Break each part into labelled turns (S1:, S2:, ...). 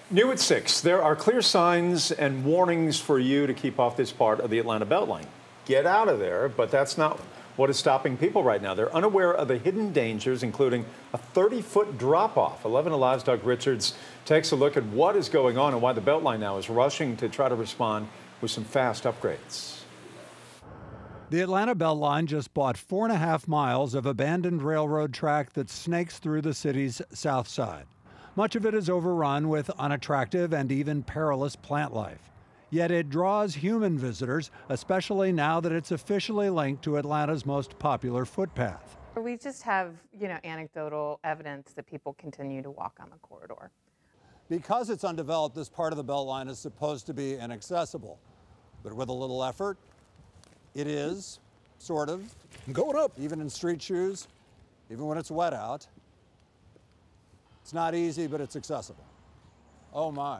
S1: New at 6, there are clear signs and warnings for you to keep off this part of the Atlanta BeltLine. Get out of there, but that's not what is stopping people right now. They're unaware of the hidden dangers, including a 30-foot drop-off. 11 Alive's Doug Richards takes a look at what is going on and why the BeltLine now is rushing to try to respond with some fast upgrades.
S2: The Atlanta BeltLine just bought 4.5 miles of abandoned railroad track that snakes through the city's south side. Much of it is overrun with unattractive and even perilous plant life. Yet it draws human visitors, especially now that it's officially linked to Atlanta's most popular footpath.
S3: We just have, anecdotal evidence that people continue to walk on the corridor.
S2: Because it's undeveloped, this part of the BeltLine is supposed to be inaccessible. But with a little effort, it is, sort of. Going up. Even in street shoes, even when it's wet out. It's not easy, but it's accessible. Oh my.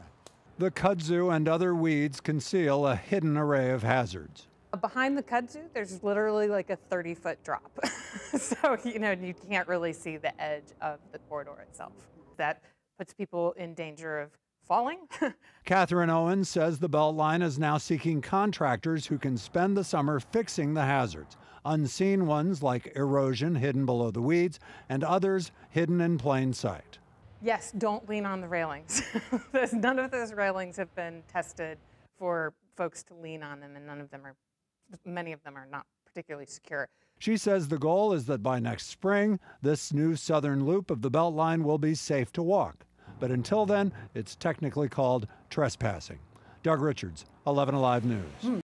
S2: The kudzu and other weeds conceal a hidden array of hazards.
S3: Behind the kudzu, there's literally like a 30-foot drop. So, you can't really see the edge of the corridor itself. That puts people in danger of falling.
S2: Catherine Owens says the BeltLine is now seeking contractors who can spend the summer fixing the hazards. Unseen ones like erosion hidden below the weeds and others hidden in plain sight.
S3: Yes, don't lean on the railings. None of those railings have been tested for folks to lean on them, and many of them are not particularly secure.
S2: She says the goal is that by next spring, this new southern loop of the BeltLine will be safe to walk. But until then, it's technically called trespassing. Doug Richards, 11 Alive News.